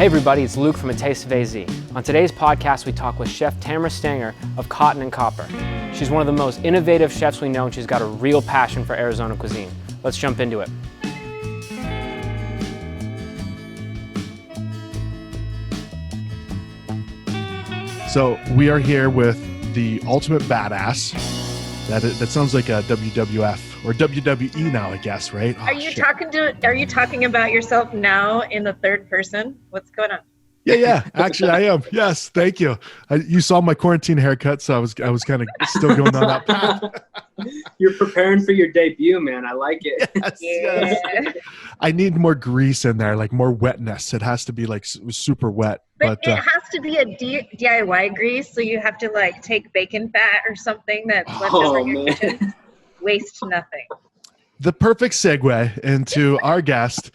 Hey everybody, it's Luke from A Taste of AZ. On today's podcast, we talk with Chef Tamara Stanger of Cotton and Copper. She's one of the most innovative chefs we know, and she's got a real passion for Arizona cuisine. Let's jump into it. So we are here with the ultimate badass. That sounds like a WWF or WWE now, I guess, right? Are you talking about yourself now in the third person? What's going on? Yeah. Actually, I am. Yes, thank you. You saw my quarantine haircut, so I was kind of still going on that path. You're preparing for your debut, man. I like it. Yes. I need more grease in there, like more wetness. It has to be like super wet. But it has to be a DIY grease, so you have to like take bacon fat or something that's left over in your kitchen. Waste nothing. The perfect segue into our guest,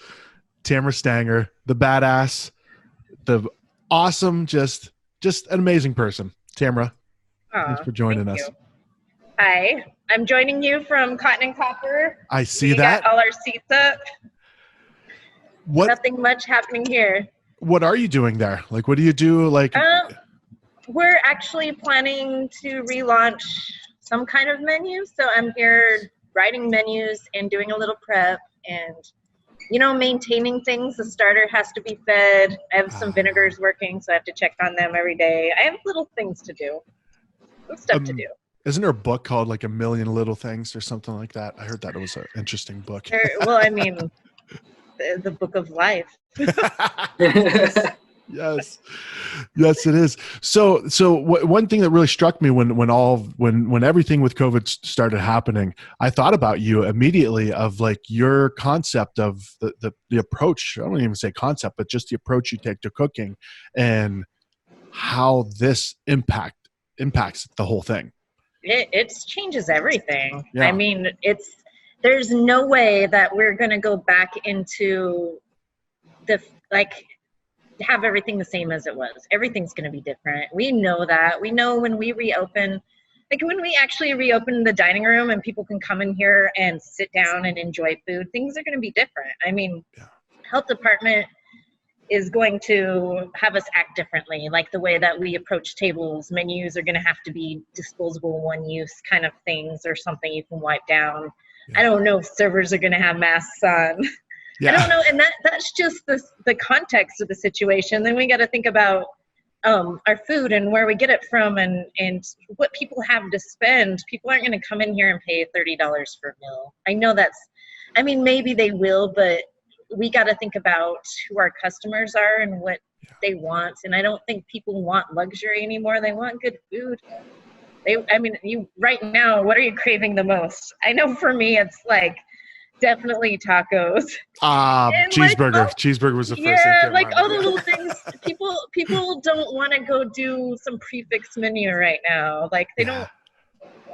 Tamara Stanger, the badass, the awesome, just an amazing person. Tamara, thanks for joining us. You. Hi, I'm joining you from Cotton and Copper. I see that. Got all our seats up. What? Nothing much happening here. What are you doing there? Like, what do you do? Like, we're actually planning to relaunch some kind of menu. So I'm here writing menus and doing a little prep and, maintaining things. The starter has to be fed. I have some vinegars working, so I have to check on them every day. I have little things to do. Stuff to do. Isn't there a book called like A Million Little Things or something like that? I heard that it was an interesting book. The book of life. Yes, it is. So one thing that really struck me when everything with COVID started happening, I thought about you immediately of like your concept of the approach. I don't even say concept, but just the approach you take to cooking and how this impacts the whole thing. It changes everything. Yeah. I mean, there's no way that we're going to go back into have everything the same as it was. Everything's going to be different. We know that. We know when we reopen, like when we actually reopen the dining room and people can come in here and sit down and enjoy food, things are going to be different. I mean, health department is going to have us act differently. Like the way that we approach tables, menus are going to have to be disposable one-use kind of things or something you can wipe down. I don't know if servers are going to have masks on. I don't know. And that's just the context of the situation. Then we got to think about our food and where we get it from and what people have to spend. People aren't going to come in here and pay $30 for a meal. I know maybe they will, but we got to think about who our customers are and what they want. And I don't think people want luxury anymore. They want good food. Right now, what are you craving the most? I know for me, it's like definitely tacos. Cheeseburger. Cheeseburger was the first thing. Yeah, like all the little things. People don't want to go do some prefix menu right now. Like they don't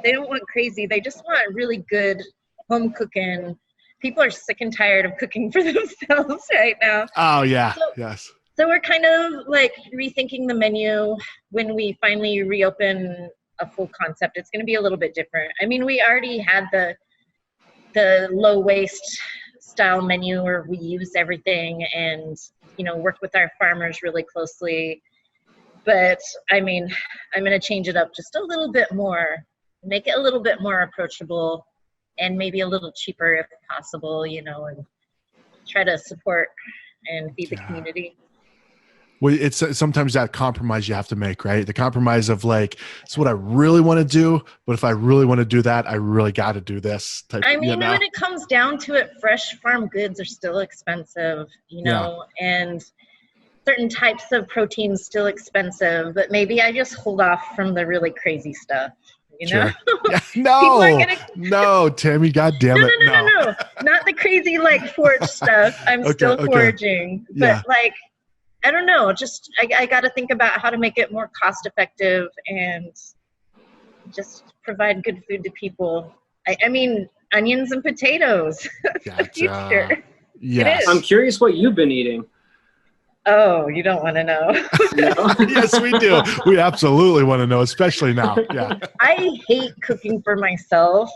want crazy. They just want really good home cooking. People are sick and tired of cooking for themselves right now. Oh yeah, yes. So we're kind of like rethinking the menu when we finally reopen a full concept. It's going to be a little bit different. I mean, we already had the low waste style menu where we use everything and, work with our farmers really closely. But I mean, I'm going to change it up just a little bit more, make it a little bit more approachable and maybe a little cheaper if possible, and try to support and feed the community. Well, it's sometimes that compromise you have to make, right? The compromise of like, it's what I really want to do, but if I really want to do that, I really got to do this type. When it comes down to it, fresh farm goods are still expensive, and certain types of proteins still expensive, but maybe I just hold off from the really crazy stuff. Sure. Yeah, no, Tammy, God damn it. No, not the crazy like forage stuff. I'm still foraging, but I don't know. Just I got to think about how to make it more cost effective and just provide good food to people. I mean, onions and potatoes. That's the future. Yes. I'm curious what you've been eating. Oh, you don't want to know. No? Yes, we do. We absolutely want to know, especially now. Yeah. I hate cooking for myself.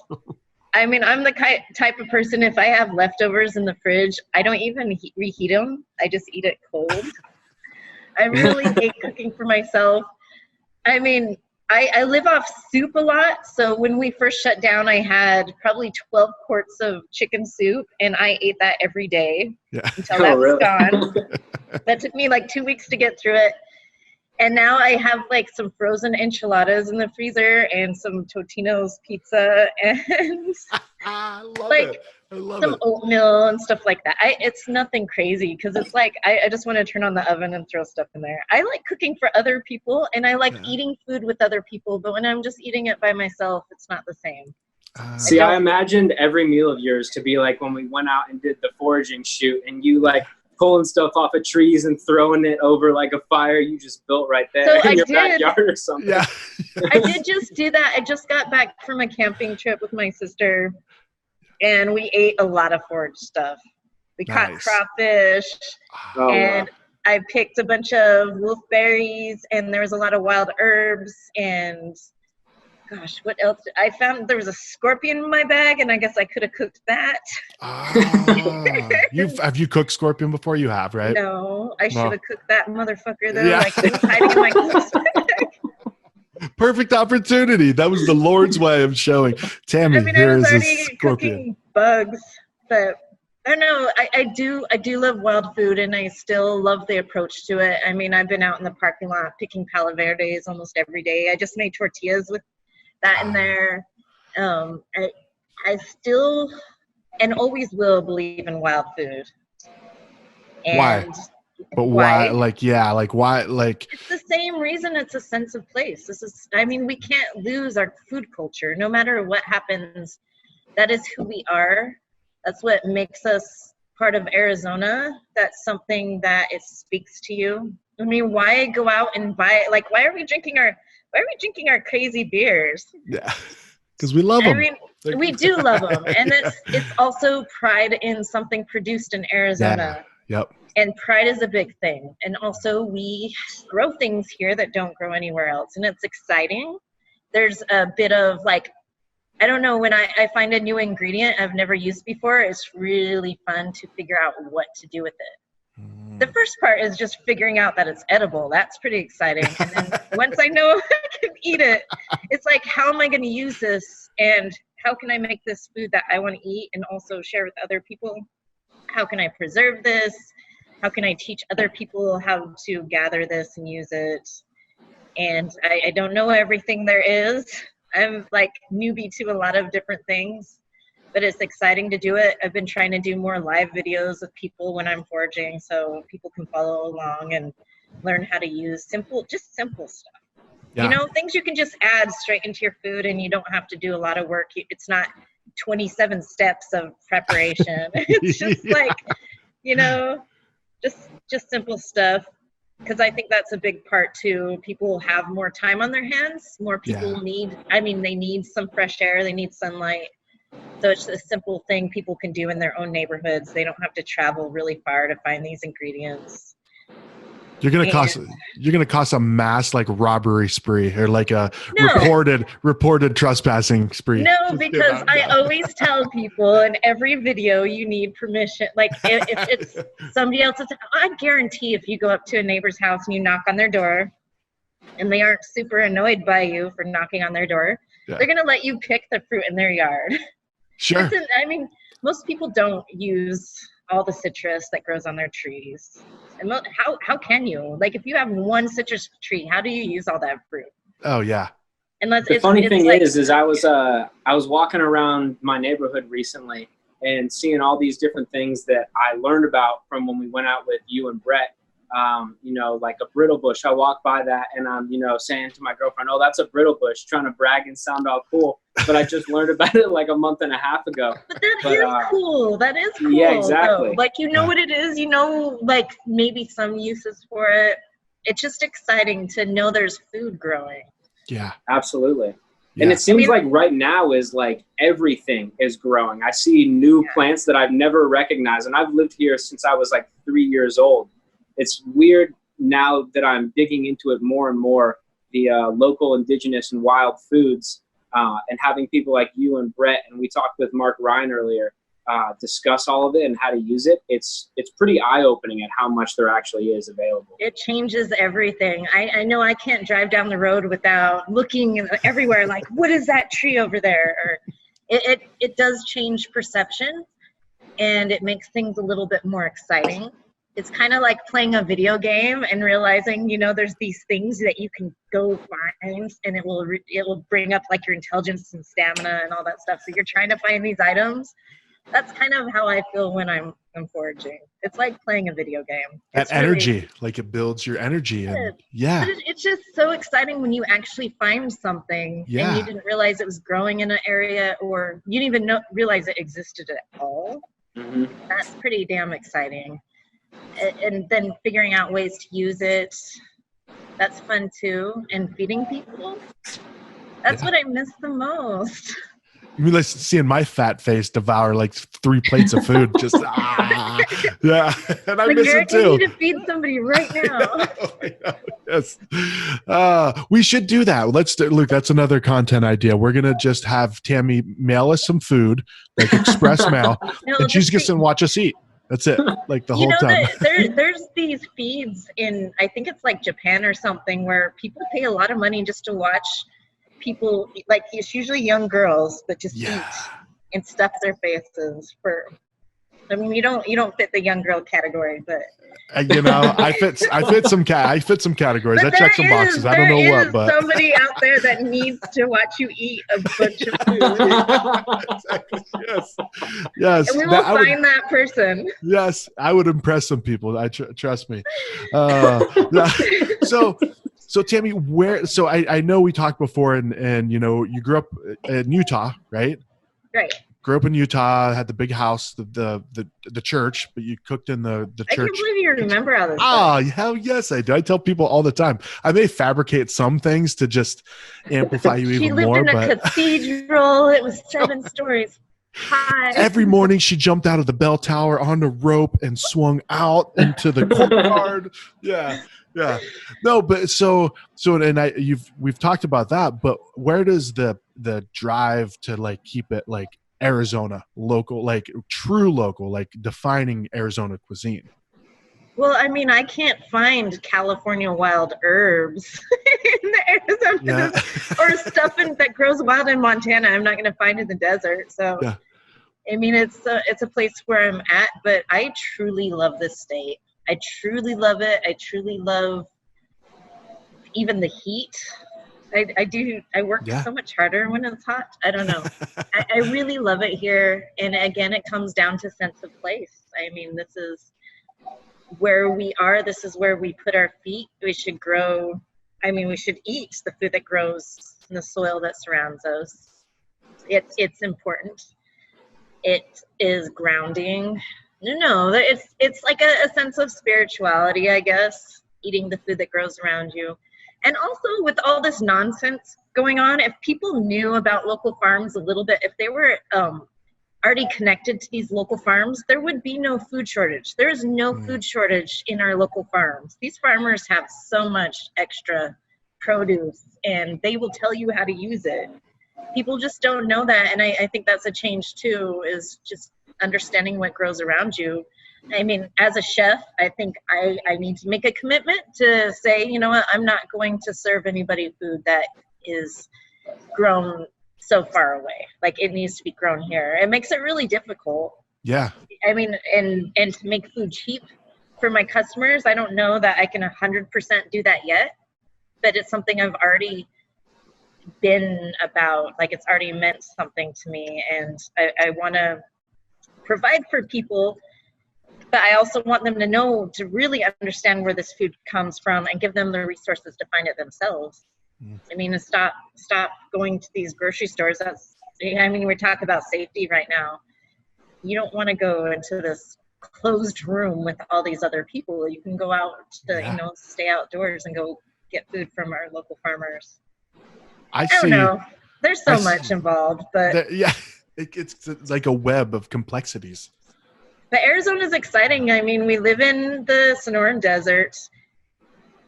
I mean, I'm the type of person, if I have leftovers in the fridge, I don't even reheat them. I just eat it cold. I really hate cooking for myself. I mean, I live off soup a lot. So when we first shut down, I had probably 12 quarts of chicken soup, and I ate that every day until that was gone. That took me like 2 weeks to get through it. And now I have like some frozen enchiladas in the freezer and some Totino's pizza and I love like it. I love some it. oatmeal and stuff like that. It's nothing crazy because it's like I just want to turn on the oven and throw stuff in there. I like cooking for other people and I like eating food with other people, but when I'm just eating it by myself, it's not the same. See, I imagined every meal of yours to be like when we went out and did the foraging shoot and you like pulling stuff off of trees and throwing it over like a fire you just built right there in your backyard or something. Yeah. I did just do that. I just got back from a camping trip with my sister and we ate a lot of forage stuff. We caught crawfish and I picked a bunch of wolfberries and there was a lot of wild herbs and gosh, what else? I found there was a scorpion in my bag, and I guess I could have cooked that. Have you cooked scorpion before? You have, right? No, I should have cooked that motherfucker though. Yeah. Like it was hiding in my clothes bag. Perfect opportunity. That was the Lord's way of showing. Tammy, I mean, here I was is a already scorpion. cooking bugs, but I don't know. I do love wild food, and I still love the approach to it. I mean, I've been out in the parking lot picking palo verdes almost every day. I just made tortillas with that in there. I still and always will believe in wild food. And why? But why? Why? It's the same reason. It's a sense of place. I mean, we can't lose our food culture. No matter what happens, that is who we are. That's what makes us part of Arizona. That's something that it speaks to you. I mean, why go out and buy? Like, why are we drinking our crazy beers? Yeah, because we love them. I mean, we do love them, and it's also pride in something produced in Arizona. Yeah. Yep. And pride is a big thing. And also, we grow things here that don't grow anywhere else, and it's exciting. There's a bit of like, I don't know, when I find a new ingredient I've never used before, it's really fun to figure out what to do with it. The first part is just figuring out that it's edible. That's pretty exciting. And then once I know I can eat it, it's like, how am I going to use this? And how can I make this food that I want to eat and also share with other people? How can I preserve this? How can I teach other people how to gather this and use it? And I don't know everything there is. I'm like newbie to a lot of different things. But it's exciting to do it. I've been trying to do more live videos with people when I'm foraging so people can follow along and learn how to use simple stuff. Yeah. You know, things you can just add straight into your food and you don't have to do a lot of work. It's not 27 steps of preparation. It's just like, you know, just simple stuff. Because I think that's a big part too. People have more time on their hands. More people they need some fresh air. They need sunlight. So it's a simple thing people can do in their own neighborhoods. They don't have to travel really far to find these ingredients. You're gonna cause a mass like robbery spree or like a reported trespassing spree. No, because I always tell people in every video you need permission. Like if it's somebody else's, I guarantee if you go up to a neighbor's house and you knock on their door, and they aren't super annoyed by you for knocking on their door, they're gonna let you pick the fruit in their yard. Sure. I mean, most people don't use all the citrus that grows on their trees. And how can you? Like, if you have one citrus tree, how do you use all that fruit? Oh yeah. Unless the funny thing is I was walking around my neighborhood recently and seeing all these different things that I learned about from when we went out with you and Brett. You know, like a brittle bush. I walk by that and I'm, you know, saying to my girlfriend, "Oh, that's a brittle bush," trying to brag and sound all cool. But I just learned about it like a month and a half ago. But that is cool. That is cool. Yeah, exactly. Though. Like, you know what it is. You know, like maybe some uses for it. It's just exciting to know there's food growing. Yeah, absolutely. Yeah. And it seems like right now is like everything is growing. I see new plants that I've never recognized, and I've lived here since I was like 3 years old. It's weird now that I'm digging into it more and more, the local indigenous and wild foods, and having people like you and Brett, and we talked with Mark Ryan earlier, discuss all of it and how to use it, it's pretty eye-opening at how much there actually is available. It changes everything. I know I can't drive down the road without looking everywhere like, what is that tree over there? Or it does change perception, and it makes things a little bit more exciting. It's kind of like playing a video game and realizing, you know, there's these things that you can go find, and it will bring up like your intelligence and stamina and all that stuff. So you're trying to find these items. That's kind of how I feel when I'm foraging. It's like playing a video game. That energy, like it builds your energy. And yeah. But it's just so exciting when you actually find something and you didn't realize it was growing in an area, or you didn't even realize it existed at all. Mm-hmm. That's pretty damn exciting. And then figuring out ways to use it, that's fun too. And feeding people, that's what I miss the most. You mean like seeing my fat face devour like 3 plates of food? Just yeah, and I miss it too. You need to feed somebody right now. I know. Yes, we should do that. Luke. That's another content idea. We're gonna just have Tammy mail us some food, like express mail, and she's just gonna watch us eat. That's it, like the whole time. There's these feeds in, I think it's like Japan or something, where people pay a lot of money just to watch people, like it's usually young girls, but just eat and stuff their faces for. I mean, you don't fit the young girl category, but you know, I fit some categories. I check some boxes. I don't know what, but somebody out there that needs to watch you eat a bunch of food. Exactly. Yes. And we will find that person. Yes, I would impress some people. Trust me. So Tammy, I know we talked before, and you know, you grew up in Utah, right? Right. Grew up in Utah, had the big house, the church, but you cooked in the church. I can't believe you remember all this stuff. Oh, hell yes, I do. I tell people all the time. I may fabricate some things to just amplify you even more. She lived in a cathedral. It was 7 stories high. Every morning she jumped out of the bell tower on the rope and swung out into the courtyard. Yeah. No, but we've talked about that, but where does the drive to like keep it like Arizona local, like true local, like defining Arizona cuisine? Well, I mean, I can't find California wild herbs in the Arizona or stuff that grows wild in Montana. I'm not going to find in the desert. So, I mean, it's a place where I'm at, but I truly love this state. I truly love it. I truly love even the heat. I do. I work so much harder when it's hot. I don't know. I really love it here. And again, it comes down to sense of place. I mean, this is where we are. This is where we put our feet. We should grow. I mean, we should eat the food that grows in the soil that surrounds us. It's important. It is grounding. No, it's like a sense of spirituality, I guess, eating the food that grows around you. And also with all this nonsense going on, if people knew about local farms a little bit, if they were already connected to these local farms, there would be no food shortage. There is no food shortage in our local farms. These farmers have so much extra produce, and they will tell you how to use it. People just don't know that, and I think that's a change too, is just understanding what grows around you. I mean, as a chef, I think I need to make a commitment to say, you know what, I'm not going to serve anybody food that is grown so far away. Like, it needs to be grown here. It makes it really difficult. Yeah. I mean, and to make food cheap for my customers, I don't know that I can 100% do that yet, but it's something I've already been about. Like, it's already meant something to me, and I want to provide for people, but I also want them to know, to really understand where this food comes from and give them the resources to find it themselves. I mean, to stop going to these grocery stores. We're talking about safety right now. You don't want to go into this closed room with all these other people. You can go out to, stay outdoors and go get food from our local farmers. I don't know. There's so much involved, but it's like a web of complexities. But Arizona's exciting. I mean, we live in the Sonoran Desert.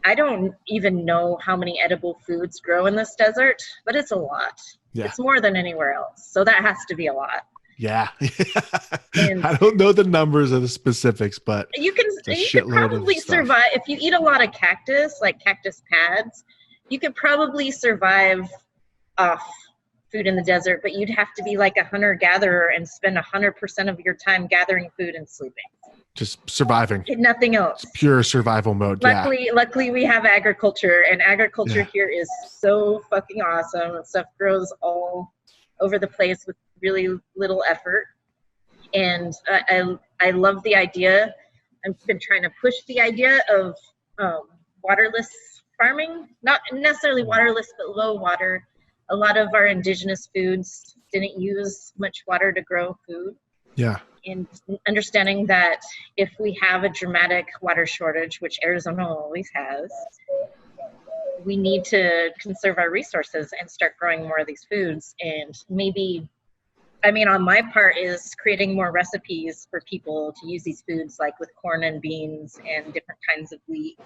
I don't even know how many edible foods grow in this desert, but it's a lot. Yeah. It's more than anywhere else. So that has to be a lot. Yeah. And I don't know the numbers or the specifics, but you can probably survive if you eat a lot of cactus, like cactus pads. You could probably survive off food in the desert, but you'd have to be like a hunter-gatherer and spend 100% of your time gathering food and sleeping. Just surviving. Nothing else. It's pure survival mode. Luckily we have agriculture, and agriculture here is so fucking awesome. Stuff grows all over the place with really little effort. And I love the idea. I've been trying to push the idea of waterless farming, not necessarily waterless, but low water. A lot of our indigenous foods didn't use much water to grow food. Yeah. And understanding that if we have a dramatic water shortage, which Arizona always has, we need to conserve our resources and start growing more of these foods. And maybe, on my part is creating more recipes for people to use these foods, like with corn and beans and different kinds of wheat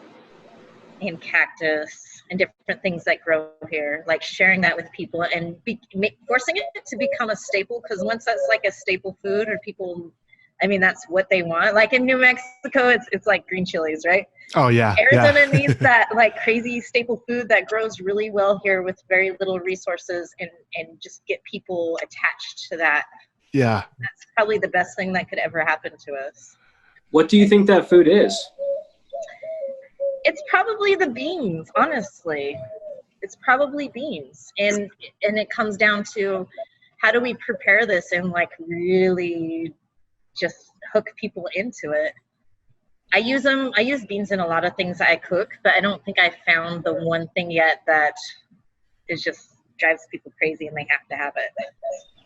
and cactus and different things that grow here, like sharing that with people and forcing it to become a staple. Because once that's like a staple food, or people, that's what they want. Like in New Mexico, it's like green chilies, right? Oh yeah. Arizona needs that like crazy staple food that grows really well here with very little resources, and just get people attached to that. Yeah. That's probably the best thing that could ever happen to us. What do you think that food is? It's probably the beans, honestly. It's probably beans. And it comes down to, how do we prepare this and like really just hook people into it? I use beans in a lot of things that I cook, but I don't think I found the one thing yet that is just drives people crazy and they have to have it.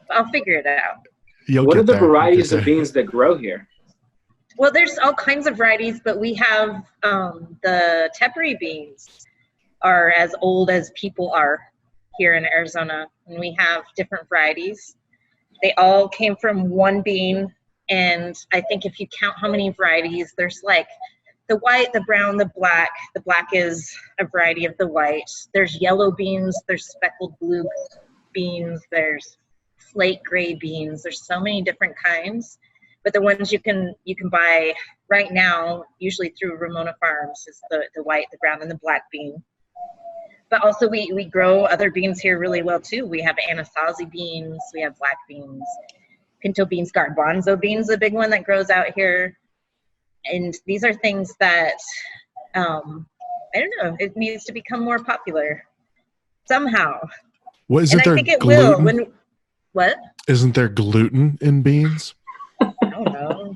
I'll figure it out. What are the varieties of beans that grow here? Well, there's all kinds of varieties, but we have the Tepary beans are as old as people are here in Arizona, and we have different varieties. They all came from one bean, and I think if you count how many varieties, there's like the white, the brown, the black. The black is a variety of the white. There's yellow beans, there's speckled blue beans, there's slate gray beans. There's so many different kinds. But the ones you can buy right now, usually through Ramona Farms, is the white, the brown, and the black bean. But also we grow other beans here really well too. We have Anasazi beans, we have black beans, pinto beans, garbanzo beans, the big one that grows out here. And these are things that, I don't know, it needs to become more popular somehow. What, isn't there I think it gluten? will. What? Isn't there gluten in beans? I don't know.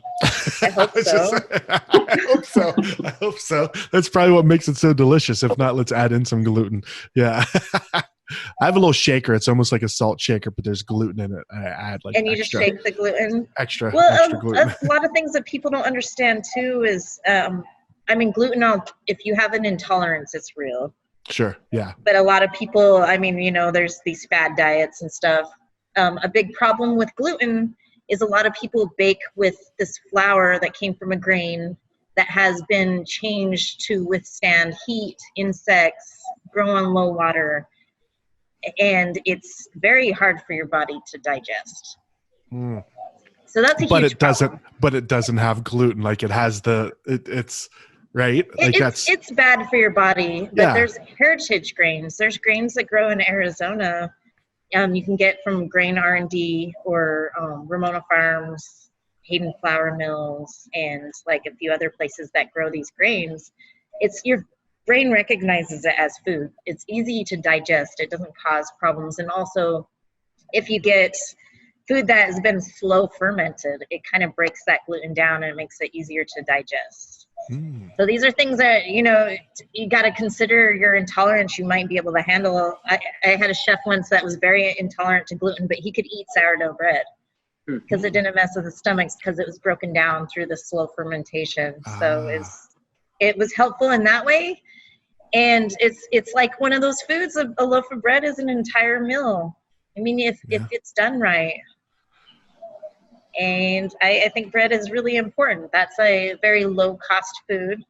I hope so. I hope so. That's probably what makes it so delicious. If not, let's add in some gluten. Yeah. I have a little shaker. It's almost like a salt shaker, but there's gluten in it. I add like and you just shake the gluten. Extra A gluten. lot of things that people don't understand too is, gluten. If you have an intolerance, it's real. Sure. Yeah. But a lot of people, there's these fad diets and stuff. A big problem with gluten is a lot of people bake with this flour that came from a grain that has been changed to withstand heat, insects, grow on low water, and it's very hard for your body to digest. So that's a huge problem. But it doesn't have gluten. Like it has it's right. Like it's bad for your body. But there's heritage grains. There's grains that grow in Arizona. You can get from Grain R&D or Ramona Farms, Hayden Flour Mills, and like a few other places that grow these grains. It's your brain recognizes it as food. It's easy to digest. It doesn't cause problems. And also, if you get food that has been slow fermented, it kind of breaks that gluten down and it makes it easier to digest. So these are things that, you got to consider your intolerance. You might be able to handle. I had a chef once that was very intolerant to gluten, but he could eat sourdough bread because it didn't mess with his stomach because it was broken down through the slow fermentation. So it was helpful in that way. And it's like one of those foods, a loaf of bread is an entire meal. If it's done right. And I think bread is really important. That's a very low cost food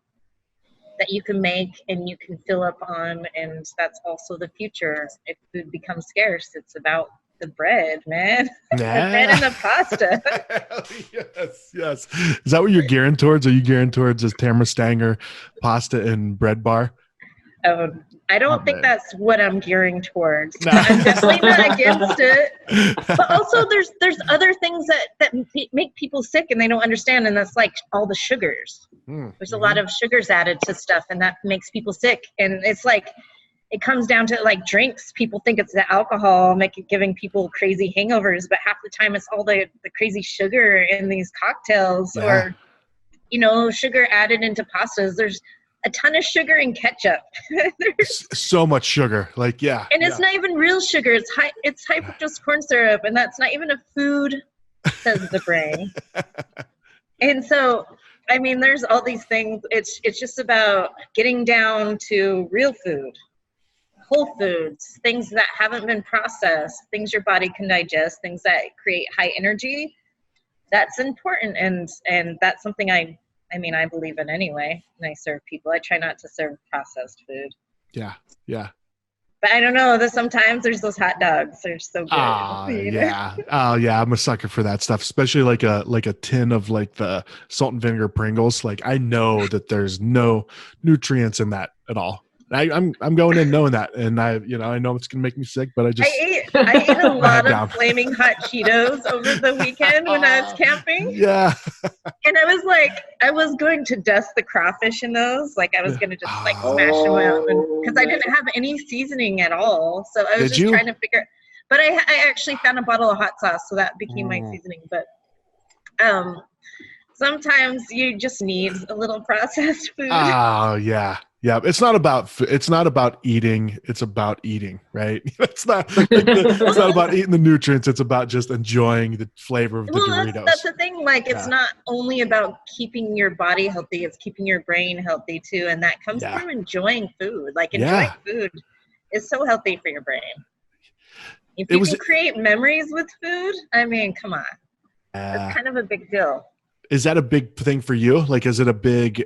that you can make and you can fill up on. And that's also the future. If food becomes scarce, it's about the bread, man. Yeah. The bread and the pasta. Yes. Is that what you're gearing towards? Are you gearing towards this Tamara Stanger pasta and bread bar? Oh, I don't Oh, think man. that's what I'm gearing towards. No. I'm definitely not against it. But also there's other things that make people sick and they don't understand, and that's like all the sugars. There's a lot of sugars added to stuff, and that makes people sick. And it's like, it comes down to like drinks. People think it's the alcohol giving people crazy hangovers, but half the time it's all the crazy sugar in these cocktails, or, sugar added into pastas. There's a ton of sugar in ketchup. So much sugar. Like, yeah. And it's not even real sugar. It's high fructose corn syrup, and that's not even a food, says the brain. And so, I mean, there's all these things. It's just about getting down to real food, whole foods, things that haven't been processed, things your body can digest, things that create high energy. That's important, and that's something I believe in anyway. And I serve people. I try not to serve processed food. Yeah. But I don't know. Sometimes there's those hot dogs. They're so good. Yeah. Oh, yeah. I'm a sucker for that stuff, especially like a tin of like the salt and vinegar Pringles. Like, I know that there's no nutrients in that at all. I'm going in knowing that, and I know it's gonna make me sick, but I ate a lot of flaming hot Cheetos over the weekend when I was camping. Yeah. And I was going to dust the crawfish in those. Like, I was gonna just smash them out, because I didn't have any seasoning at all. So I was trying to figure. But I actually found a bottle of hot sauce, so that became my seasoning. But sometimes you just need a little processed food. Oh, yeah. Yeah, it's not about eating. It's about eating, right? It's not about eating the nutrients. It's about just enjoying the flavor of the Doritos. That's the thing. Like, it's not only about keeping your body healthy. It's keeping your brain healthy too, and that comes from enjoying food. Like, enjoying food is so healthy for your brain. If you can create memories with food, I mean, come on, that's kind of a big deal. Is that a big thing for you? Like, is it a big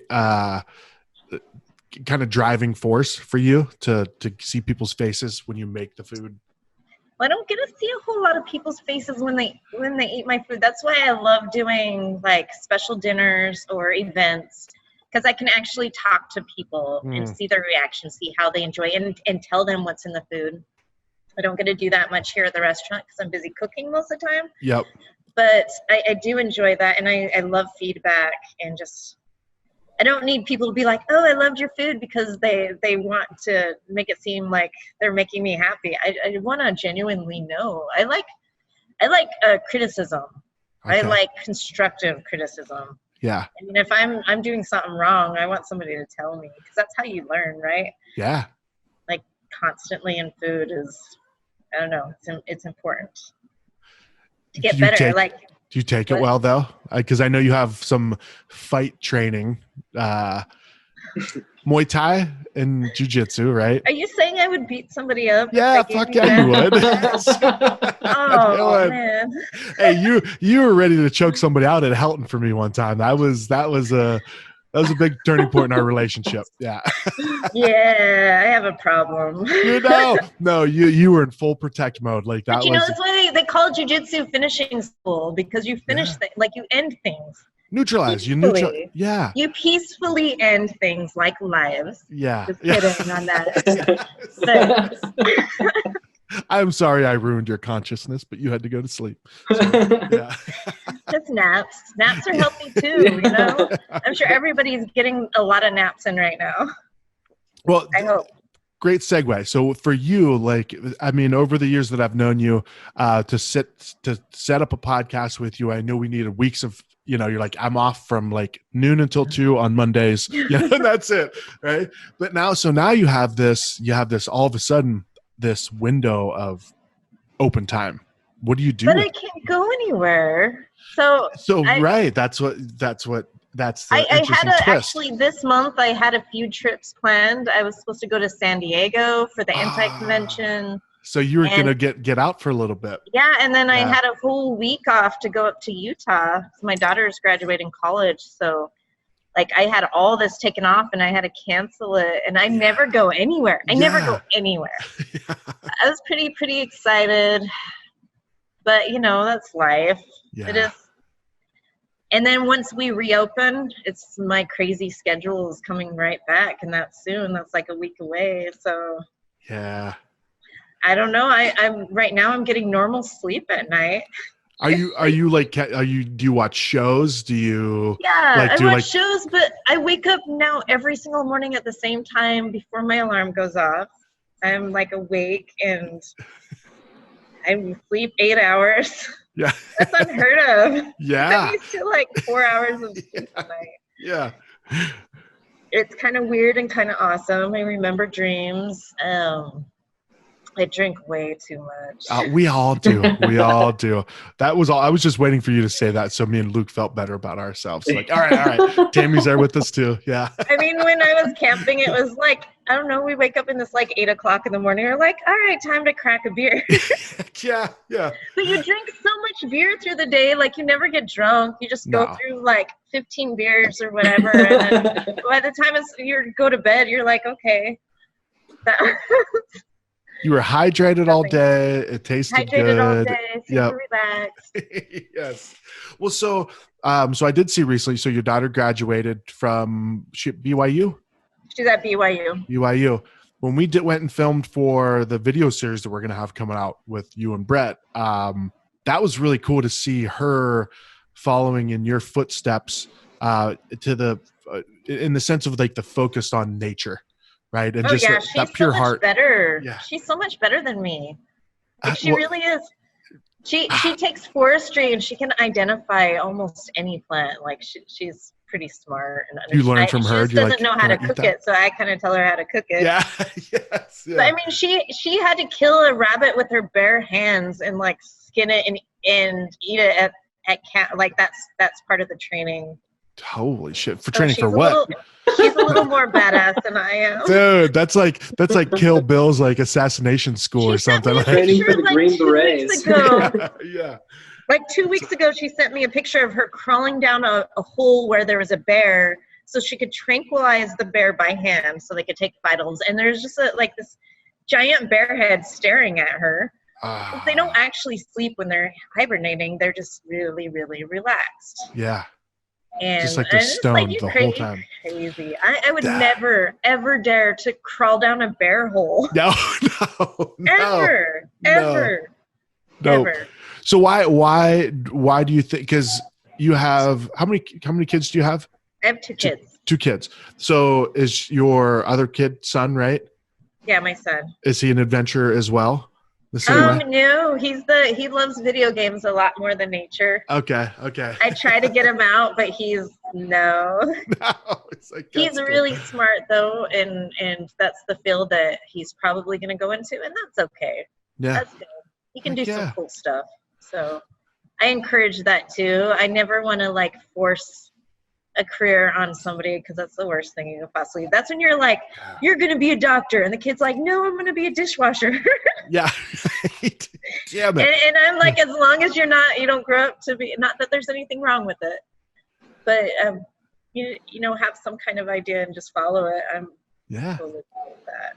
kind of driving force for you to see people's faces when you make the food? Well, I don't get to see a whole lot of people's faces when they eat my food. That's why I love doing like special dinners or events, because I can actually talk to people and see their reaction, see how they enjoy it, and tell them what's in the food. I don't get to do that much here at the restaurant because I'm busy cooking most of the time. Yep. But I do enjoy that, and I love feedback, and just, I don't need people to be like, oh, I loved your food, because they want to make it seem like they're making me happy. I want to genuinely know. I like criticism. Okay. I like constructive criticism. Yeah. I mean, if I'm doing something wrong, I want somebody to tell me, because that's how you learn, right? Yeah. Like, constantly in food is, I don't know, it's important to get better. Do you take it well, though? Because I know you have some fight training, Muay Thai and Jiu-Jitsu, right? Are you saying I would beat somebody up? Yeah, fuck yeah, you would. Oh, man. Hey, you were ready to choke somebody out at Helton for me one time. That was a big turning point in our relationship. Yeah. Yeah, I have a problem. No, you were in full protect mode. Like that. But that's why they call jiu-jitsu finishing school, because you finish like you end things. Neutralize. Yeah. You peacefully end things like lives. Yeah. Just kidding on that. I'm sorry I ruined your consciousness, but you had to go to sleep. So, yeah. Just naps. Naps are healthy too, I'm sure everybody's getting a lot of naps in right now. Well, I hope. Great segue. So for you, like, I mean, over the years that I've known you, to set up a podcast with you, I know we needed weeks of, you're like, I'm off from like noon until 2 on Mondays. And that's it. Right. But now you have this all of a sudden, this window of open time. What do you do? But I can't go anywhere. So right. That's the interesting twist. Actually, this month I had a few trips planned. I was supposed to go to San Diego for the anti-convention. So you were going to get out for a little bit. Yeah. And then I had a whole week off to go up to Utah. My daughter is graduating college. So like, I had all this taken off and I had to cancel it, and I never go anywhere. I never go anywhere. I was pretty excited. but you know, that's life. Yeah. It is. And then once we reopen, it's my crazy schedule is coming right back, and that's soon. That's like a week away. So Yeah. I don't know. I'm right now. I'm getting normal sleep at night. Do you watch shows? Do you Yeah, I do watch shows, but I wake up now every single morning at the same time before my alarm goes off. I'm like awake and I sleep 8 hours. Yeah. That's unheard of. Yeah. I'm used to like 4 hours of sleep a night. Yeah. It's kind of weird and kind of awesome. I remember dreams. I drink way too much. We all do. We all do. That was all. I was just waiting for you to say that, so me and Luke felt better about ourselves. Like, all right. Tammy's there with us too. Yeah. I mean, when I was camping, it was like, I don't know, we wake up in this like 8 o'clock in the morning. We're like, all right, time to crack a beer. Yeah. But you drink so much beer through the day, like you never get drunk. You just go through like 15 beers or whatever. And then by the time you go to bed, you're like, okay. You were hydrated all day. It tasted good. Hydrated all day, super relaxed. Yes. Well, so I did see recently. So your daughter graduated from BYU. She's at BYU. BYU. When we went and filmed for the video series that we're going to have coming out with you and Brett, that was really cool to see her following in your footsteps in the sense of like the focus on nature. Right. And just that pure heart. Better. Yeah. She's so much better than me. Like she really is. She takes forestry and she can identify almost any plant. Like she's pretty smart. And you learn from her. She just doesn't know how to cook it, so I kind of tell her how to cook it. Yeah. Yes. Yeah. But I mean, she had to kill a rabbit with her bare hands and like skin it and eat it at camp. Like that's part of the training. Holy shit! For training for what? She's a little more badass than I am. Dude, that's like Kill Bill's like assassination school or something. Training for the Green Berets. Yeah. Like 2 weeks ago, she sent me a picture of her crawling down a hole where there was a bear, so she could tranquilize the bear by hand, so they could take vitals. And there's just this giant bear head staring at her. They don't actually sleep when they're hibernating; they're just really, really relaxed. Yeah. And just like they're stoned the whole time. Crazy. I would never, ever dare to crawl down a bear hole. No. Ever. So why do you think? Because you have how many kids do you have? I have 2 kids. 2 kids. So is your other kid son, right? Yeah, my son. Is he an adventurer as well? The same way? No, he loves video games a lot more than nature. Okay. I try to get him out, but no. It's like, he's really smart though, and that's the field that he's probably going to go into, and that's okay. Yeah, that's good. He can do some cool stuff. So I encourage that too. I never want to like force a career on somebody because that's the worst thing you can possibly. That's when you're like, you're going to be a doctor, and the kid's like, no, I'm going to be a dishwasher. Yeah. Damn it. And I'm like, as long as you don't grow up to be, not that there's anything wrong with it, but you have some kind of idea and just follow it. I'm totally cool with that.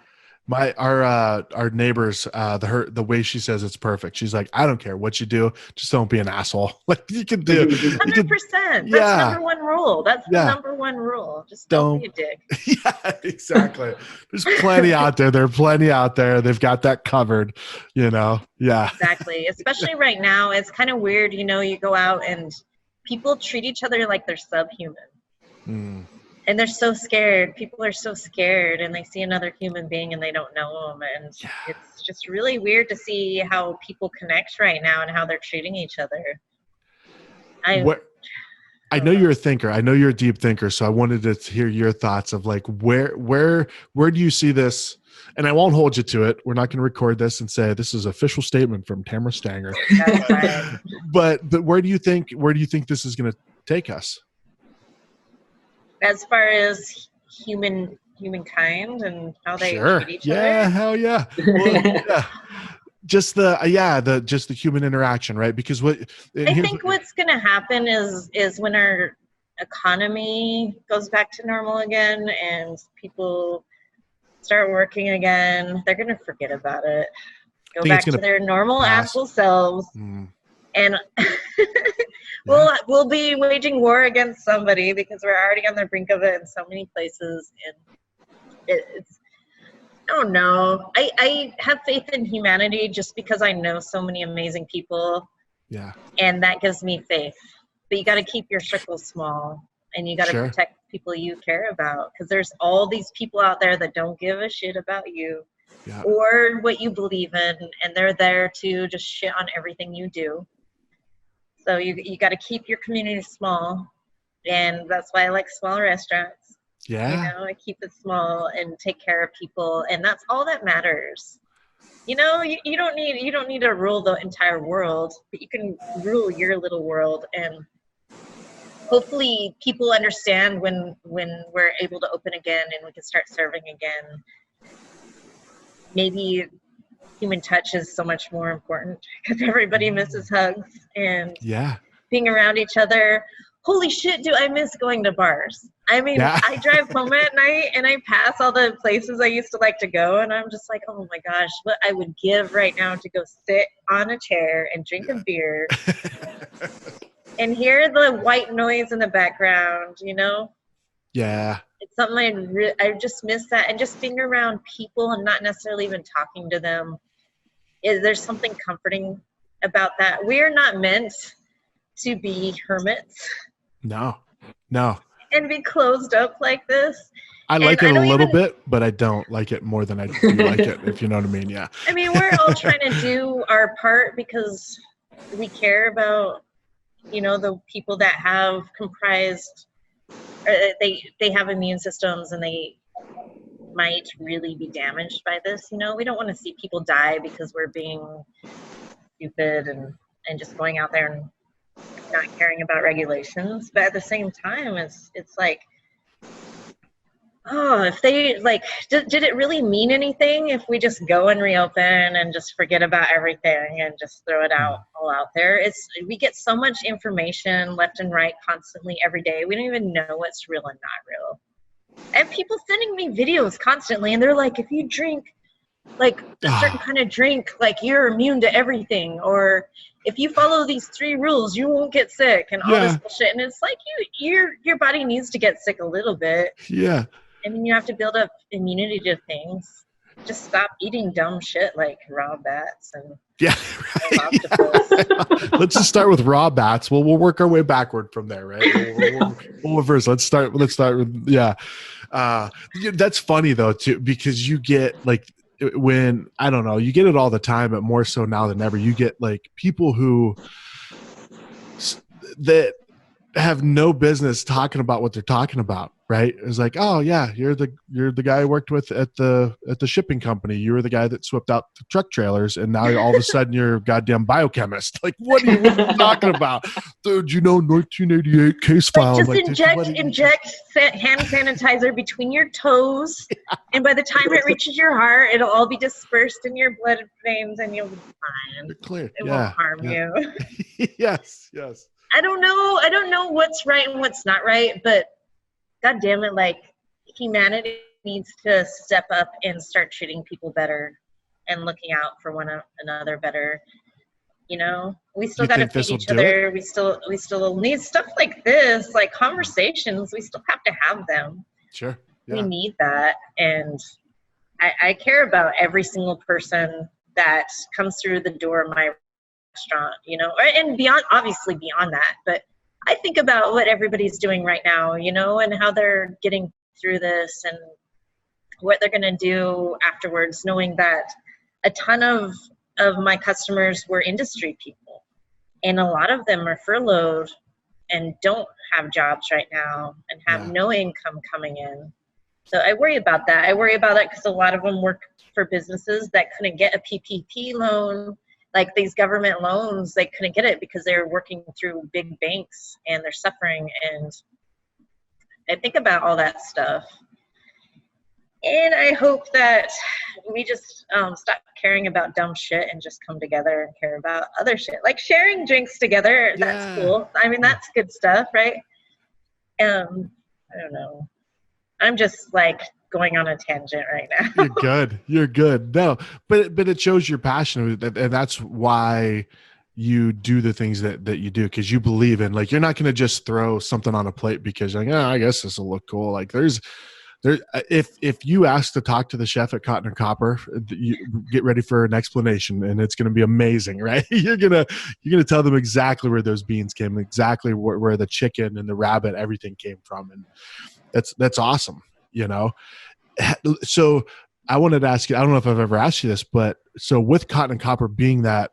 Our neighbors, the way she says it's perfect. She's like, I don't care what you do, just don't be an asshole. Like you can do 100%. That's number one rule. That's the number one rule. Just don't be a dick. Yeah, exactly. There's plenty out there. There are plenty out there. They've got that covered, Yeah. Exactly. Especially right now, it's kind of weird. You go out and people treat each other like they're subhuman. Mm. And they're so scared. People are so scared, and they see another human being and they don't know them. And it's just really weird to see how people connect right now and how they're treating each other. I know you're a thinker. I know you're a deep thinker. So I wanted to hear your thoughts of like, where do you see this? And I won't hold you to it. We're not going to record this and say this is an official statement from Tamara Stanger. But where do you think this is going to take us? As far as humankind and how they treat each other? Yeah, hell yeah. Well, just the human interaction, right? Because I think what's going to happen is when our economy goes back to normal again and people start working again, they're going to forget about it. Go back to their normal asshole selves. And we'll be waging war against somebody because we're already on the brink of it in so many places. And it's, I don't know. I have faith in humanity just because I know so many amazing people. Yeah. And that gives me faith. But you got to keep your circle small, and you got to protect people you care about, because there's all these people out there that don't give a shit about you or what you believe in, and they're there to just shit on everything you do. So you got to keep your community small, and that's why I like small restaurants. Yeah. You know, I keep it small and take care of people, and that's all that matters. You know, you don't need to rule the entire world, but you can rule your little world, and hopefully people understand when we're able to open again and we can start serving again. Maybe human touch is so much more important because everybody misses hugs and being around each other. Holy shit, do I miss going to bars. I mean, I drive home at night and I pass all the places I used to like to go, and I'm just like, oh my gosh, what I would give right now to go sit on a chair and drink a beer and hear the white noise in the background, you know? Yeah. It's something I just miss that, and just being around people and not necessarily even talking to them. There's something comforting about that. We are not meant to be hermits. No. And be closed up like this. I like it a little bit, but I don't like it more than I do like it, if you know what I mean. Yeah. I mean, we're all trying to do our part because we care about, you know, the people that have comprised, they have immune systems and they might really be damaged by this. You know, we don't want to see people die because we're being stupid and just going out there and not caring about regulations. But at the same time, it's like, oh, if they like, did it really mean anything if we just go and reopen and just forget about everything and just throw it all out there? We get so much information left and right constantly every day. We don't even know what's real and not real. I have people sending me videos constantly, and they're like, if you drink like a certain kind of drink, like you're immune to everything, or if you follow these 3 rules, you won't get sick, and all this bullshit. And it's like your body needs to get sick a little bit. Yeah. I mean, you have to build up immunity to things. Just stop eating dumb shit like raw bats and octopus. Let's just start with raw bats. We'll work our way backward from there, right? We'll reverse. Let's start with that's funny though too, because you get like, when I don't know, you get it all the time, but more so now than ever, you get like people that have no business talking about what they're talking about, right? It's like, oh yeah, you're the guy I worked with at the shipping company. You were the guy that swept out the truck trailers, and now all of a sudden you're a goddamn biochemist. Like, what are you talking about, dude? You know, 1988 case file. Just inject hand sanitizer between your toes, and by the time it reaches your heart, it'll all be dispersed in your blood veins, and you'll be fine. You're clear. It won't harm you. Yes. I don't know what's right and what's not right, but God damn it, like, humanity needs to step up and start treating people better and looking out for one another better. You know, we still got to feed each other. We still need stuff like this, like conversations. We still have to have them. Sure. Yeah. We need that. And I care about every single person that comes through the door of my restaurant, you know, and obviously beyond that, but I think about what everybody's doing right now, you know, and how they're getting through this and what they're going to do afterwards, knowing that a ton of my customers were industry people, and a lot of them are furloughed and don't have jobs right now and have no income coming in. So I worry about that. I worry about it because a lot of them work for businesses that couldn't get a PPP loan. Like these government loans, they couldn't get it because they were working through big banks and they're suffering. And I think about all that stuff. And I hope that we just stop caring about dumb shit and just come together and care about other shit. Like sharing drinks together, that's cool. I mean, that's good stuff, right? I don't know. I'm just like going on a tangent right now. You're good. No, but it shows your passion, and that's why you do the things that you do because you believe in. Like, you're not going to just throw something on a plate because you're like, oh, I guess this will look cool. Like if you ask to talk to the chef at Cotton and Copper, you get ready for an explanation, and it's going to be amazing, right? You're gonna tell them exactly where those beans came, exactly where the chicken and the rabbit, everything came from, and that's awesome, you know. So I wanted to ask you, I don't know if I've ever asked you this, but so with Cotton and Copper being that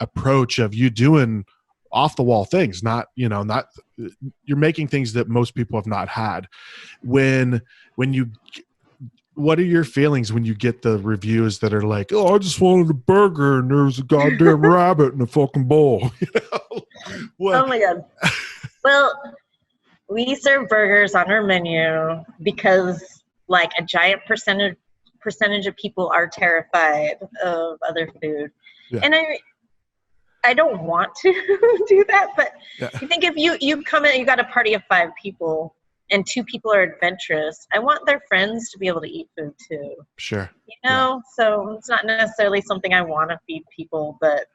approach of you doing off the wall things, not you're making things that most people have not had. What are your feelings when you get the reviews that are like, oh, I just wanted a burger and there's a goddamn rabbit in a fucking bowl? Oh my God. Well, we serve burgers on our menu because like a giant percentage of people are terrified of other food. Yeah. And I don't want to do that, but yeah. I think if you come in, you got a party of 5 people and 2 people are adventurous, I want their friends to be able to eat food too. Sure. Yeah. So it's not necessarily something I want to feed people, but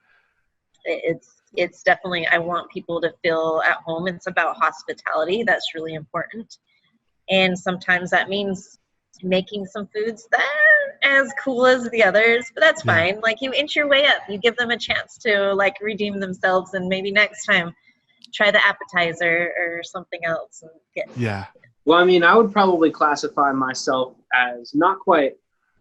it's definitely, I want people to feel at home. It's about hospitality. That's really important. And sometimes that means making some foods that aren't as cool as the others, but that's fine. Like, you inch your way up, you give them a chance to like redeem themselves, and maybe next time try the appetizer or something else. And well, I mean, I would probably classify myself as not quite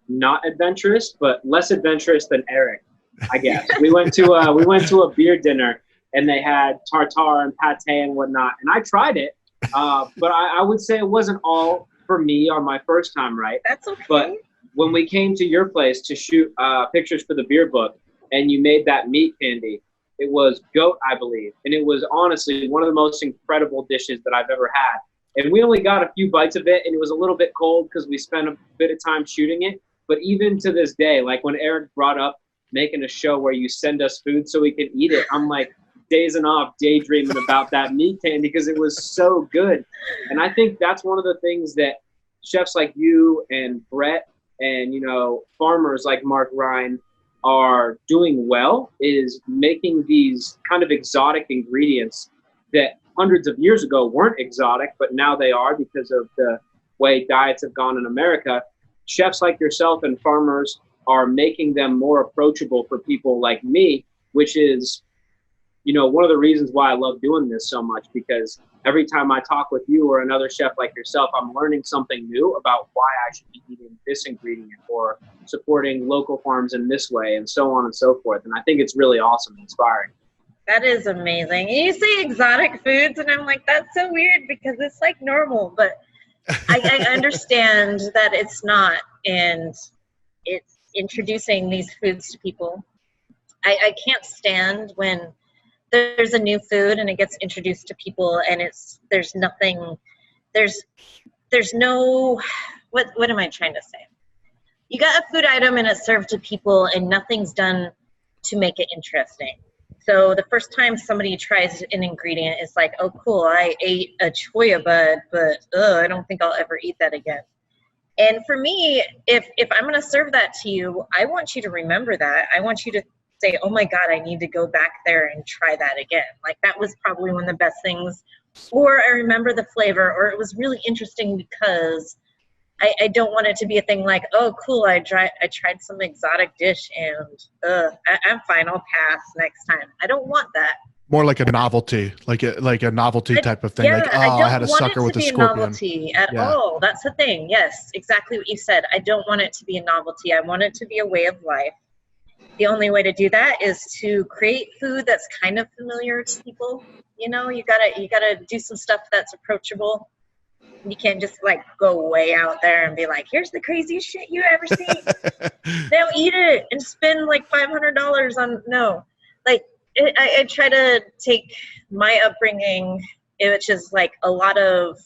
not adventurous, but less adventurous than Eric, I guess. we went to a beer dinner, and they had tartare and pate and whatnot, and I tried it, but I would say it wasn't all for me on my first time, right? That's okay. But when we came to your place to shoot pictures for the beer book, and you made that meat candy, it was goat, I believe, and it was honestly one of the most incredible dishes that I've ever had. And we only got a few bites of it, and it was a little bit cold because we spent a bit of time shooting it. But even to this day, like when Eric brought up making a show where you send us food so we can eat it, I'm like dazing off, daydreaming about that meat candy because it was so good. And I think that's one of the things that chefs like you and Brett and, farmers like Mark Ryan are doing well, is making these kind of exotic ingredients that hundreds of years ago weren't exotic, but now they are because of the way diets have gone in America. Chefs like yourself and farmers are making them more approachable for people like me, which is, one of the reasons why I love doing this so much, because every time I talk with you or another chef like yourself, I'm learning something new about why I should be eating this ingredient or supporting local farms in this way, and so on and so forth. And I think it's really awesome and inspiring. That is amazing. You say exotic foods, and I'm like, that's so weird because it's like normal, but I understand that it's not, and it's introducing these foods to people. I can't stand when there's a new food and it gets introduced to people and there's no, what am I trying to say? You got a food item and it's served to people and nothing's done to make it interesting. So the first time somebody tries an ingredient, it's like, oh, cool, I ate a choya bud, but I don't think I'll ever eat that again. And for me, if I'm going to serve that to you, I want you to remember that. I want you to say, oh my God, I need to go back there and try that again. Like, that was probably one of the best things. Or I remember the flavor, or it was really interesting because I don't want it to be a thing like, oh, cool, I tried some exotic dish and I'm fine, I'll pass next time. I don't want that. More like a novelty, like a novelty type of thing. Yeah, like, I had a sucker with a scorpion. I don't want it to be a novelty at all. That's the thing. Yes, exactly what you said. I don't want it to be a novelty. I want it to be a way of life. The only way to do that is to create food that's kind of familiar to people. You gotta do some stuff that's approachable. You can't just like go way out there and be like, here's the craziest shit you ever seen. Now eat it and spend like $500 on, no. Like, I try to take my upbringing, which is like a lot of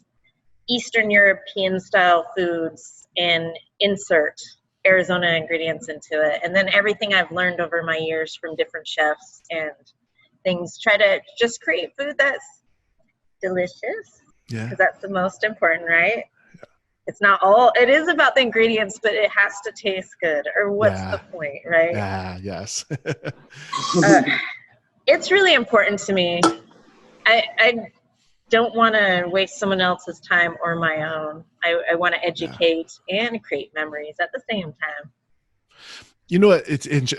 Eastern European style foods, and insert Arizona ingredients into it. And then everything I've learned over my years from different chefs and things, try to just create food that's delicious. Yeah. Because that's the most important, right? Yeah. It's not all, it is about the ingredients, but it has to taste good, or what's the point, right? Yeah, yes. It's really important to me. I don't want to waste someone else's time or my own. I want to educate and create memories at the same time. You know what?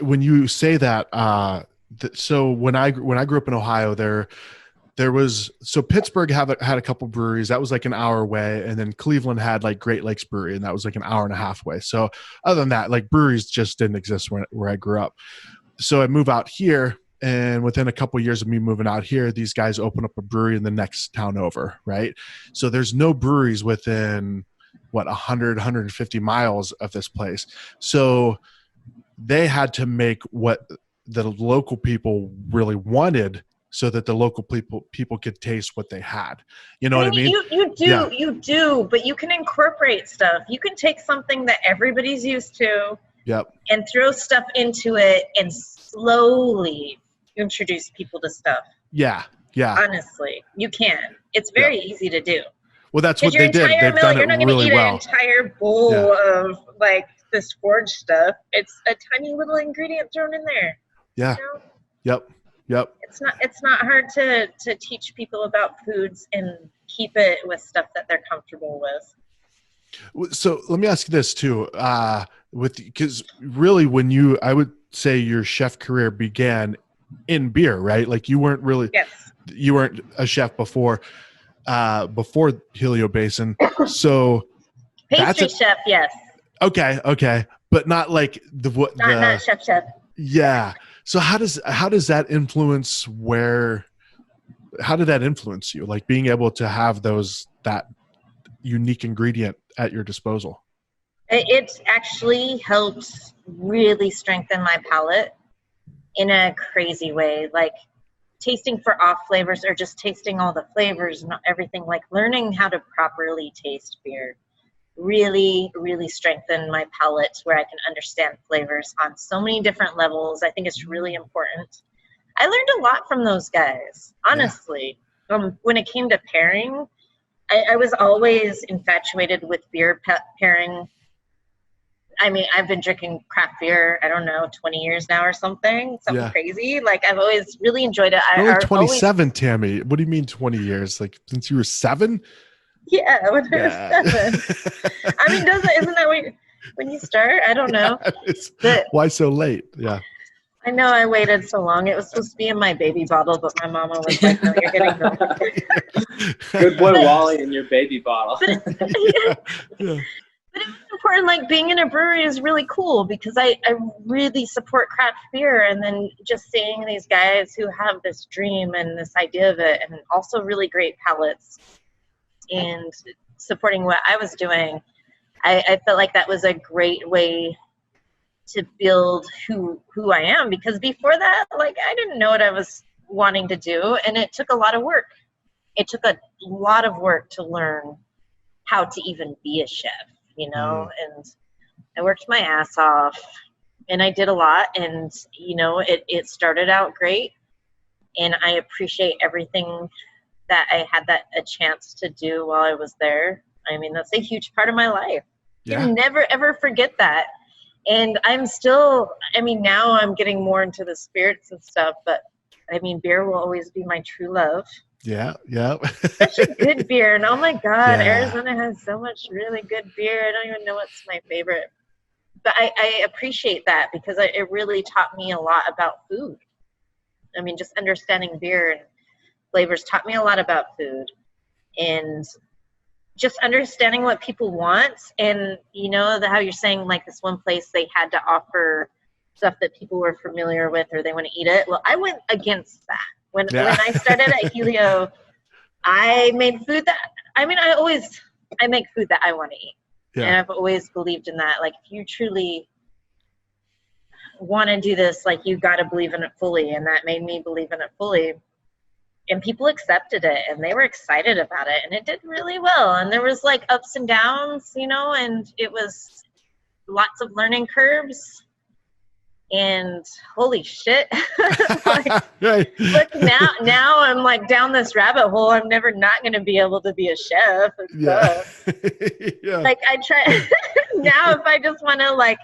When you say that. So when I grew up in Ohio, there was, so Pittsburgh had a couple breweries that was like an hour away, and then Cleveland had like Great Lakes Brewery, and that was like an hour and a half away. So other than that, like breweries just didn't exist where I grew up. So I moved out here. And within a couple of years of me moving out here, these guys open up a brewery in the next town over, right? So there's no breweries within, 150 miles of this place. So they had to make what the local people really wanted so that the local people could taste what they had. You know what I mean? You do, but you can incorporate stuff. You can take something that everybody's used to and throw stuff into it and slowly introduce people to stuff. Yeah. Honestly, you can. It's very easy to do. Well, that's what they did. They've done it really well. You're not going to eat an entire bowl of like this forage stuff. It's a tiny little ingredient thrown in there. Yeah. You know? Yep. It's not hard to teach people about foods and keep it with stuff that they're comfortable with. So let me ask you this too, because really I would say your chef career began in beer, right? Like you weren't really, you weren't a chef before Helio Basin. So pastry chef, yes. Okay. But not like not chef. Yeah. So how does that influence how did that influence you? Like being able to have that unique ingredient at your disposal? It actually helps really strengthen my palate in a crazy way. Like tasting for off flavors or just tasting all the flavors and everything, like learning how to properly taste beer really, really strengthened my palate where I can understand flavors on so many different levels. I think it's really important. I learned a lot from those guys, honestly. When it came to pairing, I was always infatuated with beer pairing. I mean, I've been drinking craft beer, 20 years now or something crazy. Like, I've always really enjoyed it. You're only 27, Tammy. What do you mean 20 years? Like, since you were 7? Yeah, when I was 7. I mean, isn't that when you start? I don't know. Why so late? Yeah. I know I waited so long. It was supposed to be in my baby bottle, but my mama was like, no, you're getting milk. Good boy, Wally, in your baby bottle. But it was important, like being in a brewery is really cool because I really support craft beer, and then just seeing these guys who have this dream and this idea of it and also really great palates and supporting what I was doing, I felt like that was a great way to build who I am, because before that, like, I didn't know what I was wanting to do, and it took a lot of work. It took a lot of work to learn how to even be a chef. And I worked my ass off and I did a lot, and, it started out great, and I appreciate everything that I had a chance to do while I was there. I mean, that's a huge part of my life. Yeah. You never, ever forget that. And now I'm getting more into the spirits and stuff, but I mean, beer will always be my true love. Yeah. Such a good beer. And oh my God, Arizona has so much really good beer. I don't even know what's my favorite. But I appreciate that because it really taught me a lot about food. I mean, just understanding beer and flavors taught me a lot about food. And just understanding what people want. And, how you're saying, like, this one place they had to offer stuff that people were familiar with or they want to eat it. Well, I went against that. When I started at Helio, I made food I make food that I want to eat. Yeah. And I've always believed in that. Like, if you truly want to do this, like, you got to believe in it fully. And that made me believe in it fully. And people accepted it and they were excited about it. And it did really well. And there was like ups and downs, and it was lots of learning curves. And holy shit. Look, now I'm like down this rabbit hole. I'm never not going to be able to be a chef. Yeah. Like, I try now, if I just want to, like,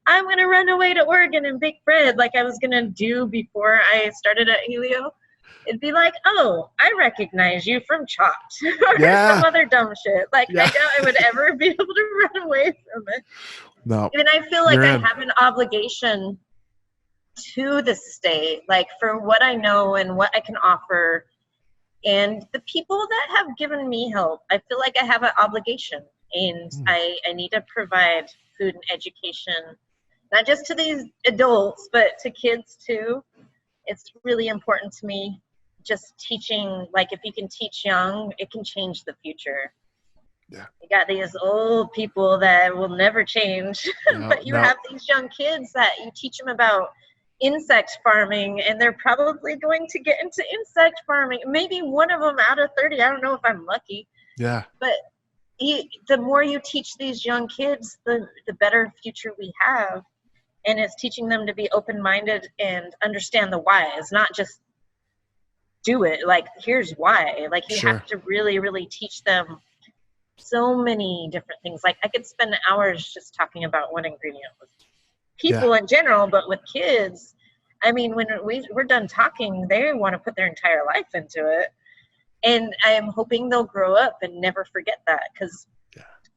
I'm going to run away to Oregon and bake bread like I was going to do before I started at Helio. It'd be like, oh, I recognize you from Chopped or some other dumb shit. Like, I doubt I would ever be able to run away from it. No. And I feel like I have an obligation to the state, like for what I know and what I can offer. And the people that have given me help, I feel like I have an obligation. And I need to provide food and education, not just to these adults, but to kids too. It's really important to me. Just teaching, like if you can teach young, it can change the future. Yeah. You got these old people that will never change, but you have these young kids that you teach them about insect farming, and they're probably going to get into insect farming. Maybe one of them out of 30. I don't know if I'm lucky. Yeah. But the more you teach these young kids, the better future we have. And it's teaching them to be open-minded and understand the why. It's not just do it. Like, here's why. Like, you have to really, really teach them so many different things. Like, I could spend hours just talking about one ingredient with people in general, but with kids, I mean, when we're done talking, they want to put their entire life into it. And I'm hoping they'll grow up and never forget that, because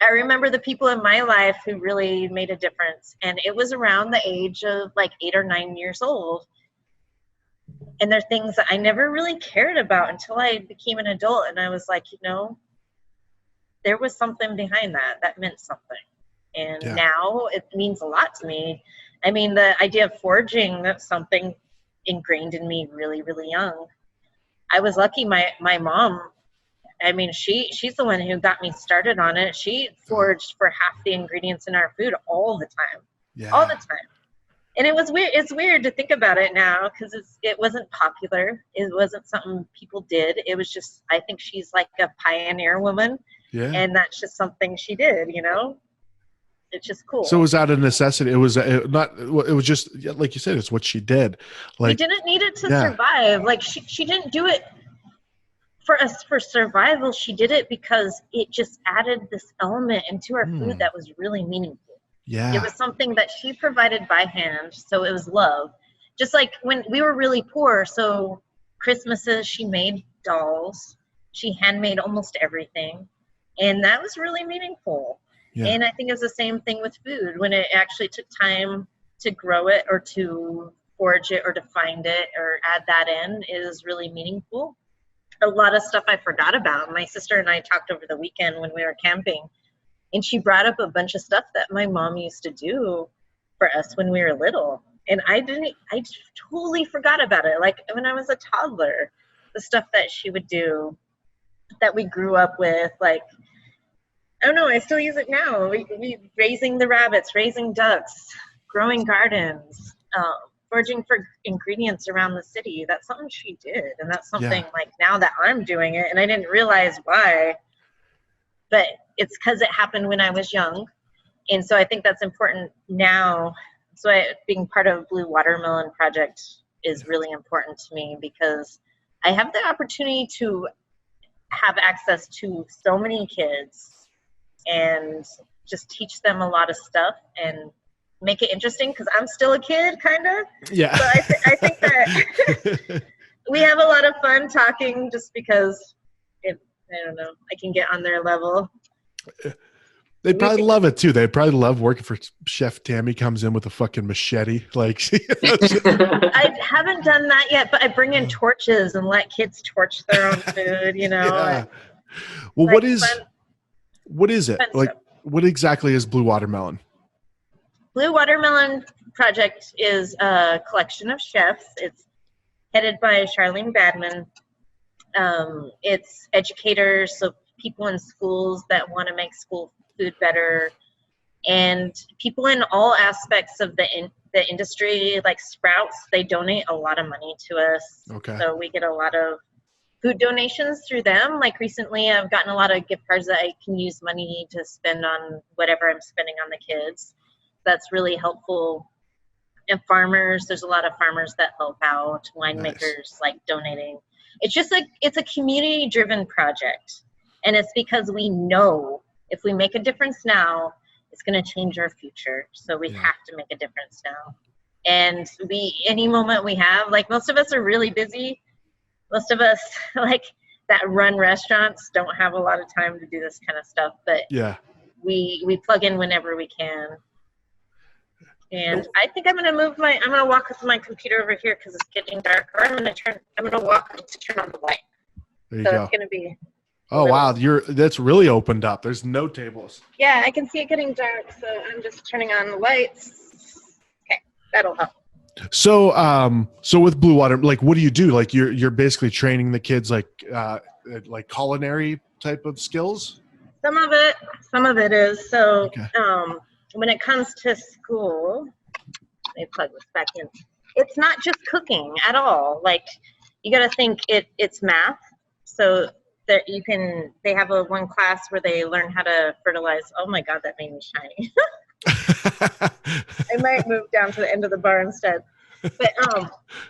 I remember the people in my life who really made a difference, and it was around the age of like 8 or 9 years old. And they're things that I never really cared about until I became an adult, and I was like, there was something behind that meant something. And now it means a lot to me. I mean, the idea of foraging, that's something ingrained in me really, really young. I was lucky my mom, I mean, she's the one who got me started on it. She foraged for half the ingredients in our food all the time. Yeah. All the time. And it was weird. It's weird to think about it now, because it wasn't popular. It wasn't something people did. It was just, I think she's like a pioneer woman. Yeah. And that's just something she did, It's just cool. So it was out of necessity. It was not. It was just like you said. It's what she did. Like, she didn't need it to survive. Like she didn't do it for us for survival. She did it because it just added this element into our food that was really meaningful. Yeah, it was something that she provided by hand. So it was love. Just like when we were really poor. So Christmases, she made dolls. She handmade almost everything, and that was really meaningful. Yeah. And I think it's the same thing with food. When it actually took time to grow it or to forage it or to find it or add that in, is really meaningful. A lot of stuff I forgot about. My sister and I talked over the weekend when we were camping, and she brought up a bunch of stuff that my mom used to do for us when we were little. And I totally forgot about it. Like when I was a toddler, the stuff that she would do that we grew up with, like, I don't know, I still use it now. We raising the rabbits, raising ducks, growing gardens, foraging for ingredients around the city. That's something she did. And that's something like now that I'm doing it, and I didn't realize why, but it's because it happened when I was young. And so I think that's important now. So being part of Blue Watermelon Project is really important to me, because I have the opportunity to have access to so many kids and just teach them a lot of stuff and make it interesting, because I'm still a kid, kind of. Yeah. So I think that we have a lot of fun talking, just because I don't know, I can get on their level. They'd probably love it too. They'd probably love working for Chef Tammy, comes in with a fucking machete. Like, I haven't done that yet, but I bring in torches and let kids torch their own food, Yeah. Well, like, what is it? Like, what exactly is Blue Watermelon? Blue Watermelon Project is a collection of chefs. It's headed by Charlene Badman. It's educators, so people in schools that want to make school food better, and people in all aspects of the industry, like Sprouts. They donate a lot of money to us. Okay. So we get a lot of food donations through them. Like recently, I've gotten a lot of gift cards that I can use money to spend on whatever I'm spending on the kids. That's really helpful. And farmers, there's a lot of farmers that help out, winemakers, like donating. It's just like, it's a community-driven project. And it's because we know if we make a difference now, it's going to change our future. So we have to make a difference now. And any moment we have, like most of us are really busy. Most of us like that run restaurants don't have a lot of time to do this kind of stuff, but we plug in whenever we can. And I think I'm going to walk with my computer over here because it's getting dark, or I'm going to walk to turn on the light. There you go. It's going to be. Oh, wow. That's really opened up. There's no tables. Yeah, I can see it getting dark, so I'm just turning on the lights. Okay, that'll help. So, so with Blue Water, like, what do you do? Like, you're basically training the kids, like culinary type of skills? Some of it is. So, when it comes to school, let me plug this back in. It's not just cooking at all. Like, you got to think it's math. So that they have one class where they learn how to fertilize. Oh my God, that made me shiny. I might move down to the end of the bar instead. But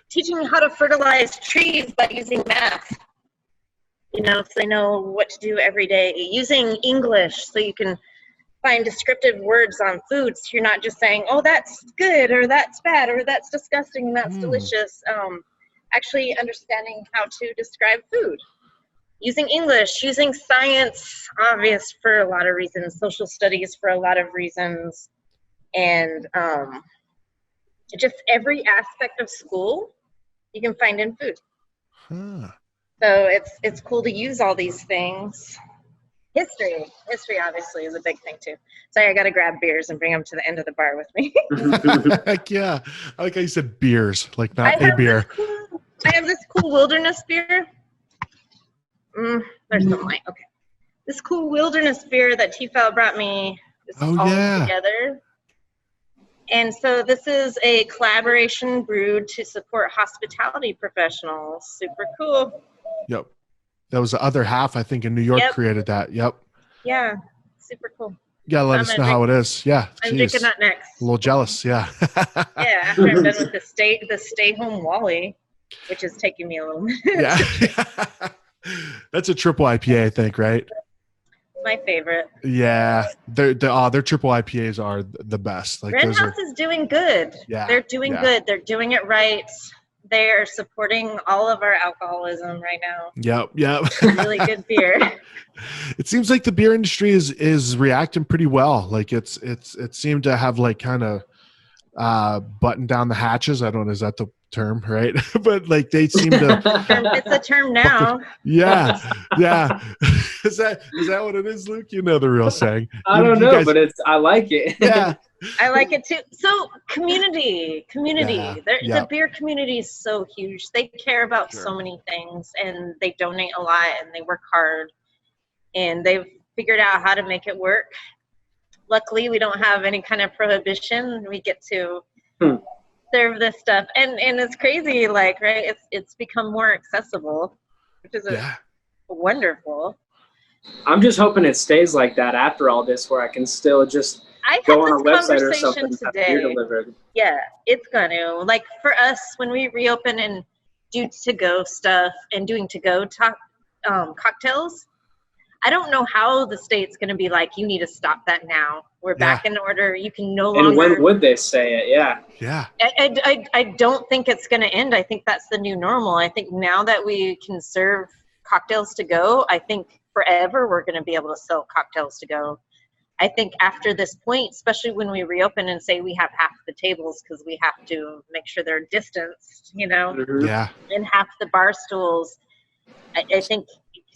teaching how to fertilize trees by using math. So they know what to do every day. Using English so you can find descriptive words on food. So you're not just saying, oh, that's good, or that's bad, or that's disgusting, that's delicious. Actually understanding how to describe food. Using English, using science, obvious for a lot of reasons, social studies for a lot of reasons, and just every aspect of school you can find in food. So it's cool to use all these things. History obviously is a big thing too. Sorry, I got to grab beers and bring them to the end of the bar with me. Heck yeah. I like how you said beers, like not a beer. I have this cool wilderness beer. There's some light. Okay. This cool wilderness beer that T-Fal brought me. Together. And so this is a collaboration brewed to support hospitality professionals. Super cool. Yep. That was the other half, I think, in New York created that. Yep. Yeah. Super cool. You gotta let us know how it is. Yeah. I'm drinking that next. A little jealous. Yeah. Yeah. After I'm done with the stay home Wally, which is taking me a little minute. Yeah. That's a triple IPA, I think, right? My favorite. Yeah. Their triple IPAs are the best. Like, Red House is doing good. Yeah. They're doing good. They're doing it right. They're supporting all of our alcoholism right now. Yep. Really good beer. It seems like the beer industry is reacting pretty well. Like it seemed to have like kind of buttoned down the hatches. I don't know, is that the term, right? But like they seem to it's a term now. Yeah. Is that what it is, Luke? You know the real saying. I don't know, but I like it. Yeah. I like it too. So community. The beer community is so huge. They care about so many things, and they donate a lot, and they work hard, and they've figured out how to make it work. Luckily, we don't have any kind of prohibition. We get to serve this stuff, and it's crazy, like, right? It's become more accessible, which is wonderful. I'm just hoping it stays like that after all this, where I can still just go on a website or something and have beer delivered. Yeah, it's gonna, like, for us when we reopen and do to-go stuff and doing to-go cocktails, I don't know how the state's going to be like, you need to stop that now. We're back in order. You can no longer. And when would they say it? Yeah. I don't think it's going to end. I think that's the new normal. I think now that we can serve cocktails to go, I think forever we're going to be able to sell cocktails to go. I think after this point, especially when we reopen and say we have half the tables because we have to make sure they're distanced, and half the bar stools, I think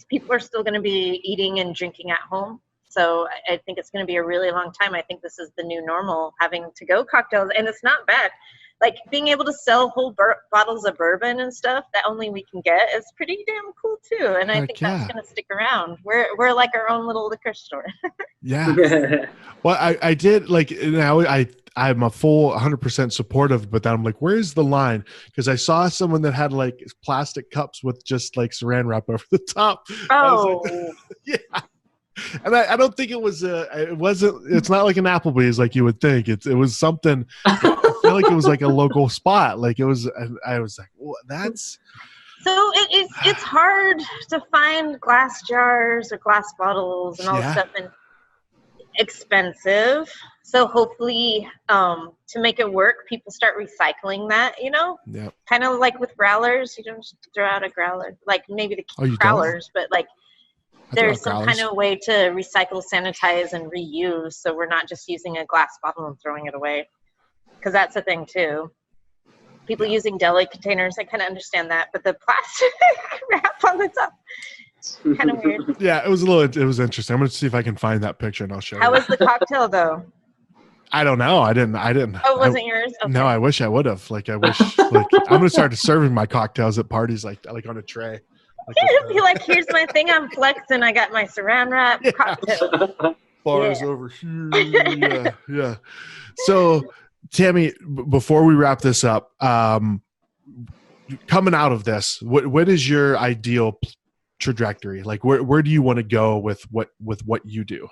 people are still going to be eating and drinking at home. So I think it's going to be a really long time. I think this is the new normal, having to-go cocktails. And it's not bad. Like, being able to sell whole bottles of bourbon and stuff that only we can get is pretty damn cool, too. And I think that's going to stick around. We're like our own little liquor store. Yeah. Well, I did, like, now I'm a full 100% supportive, but then I'm like, where's the line? Because I saw someone that had like plastic cups with just like saran wrap over the top. Oh, yeah. And I don't think it's not like an Applebee's like you would think. It was something, I feel like it was like a local spot. Like it was, I was like, well, that's. So it's hard to find glass jars or glass bottles and all that stuff. And expensive. So hopefully, to make it work, people start recycling that, Yeah. kind of like with growlers. You don't just throw out a growler, like maybe the growlers, but like there's some kind of way to recycle, sanitize, and reuse. So we're not just using a glass bottle and throwing it away, because that's a thing too. People using deli containers, I kind of understand that, but the plastic wrap on the top, kind of weird. Yeah, it was interesting. I'm going to see if I can find that picture and I'll show you. How was the cocktail though? I don't know. I didn't. Oh, it wasn't yours? Okay. No, I wish I would have. Like, I'm going to start serving my cocktails at parties like on a tray. Be like, here's my thing. I'm flexing. I got my saran wrap cocktail. Bars over here. Yeah. So, Tammy, before we wrap this up, coming out of this, what is your ideal trajectory? Like, where do you want to go with what you do?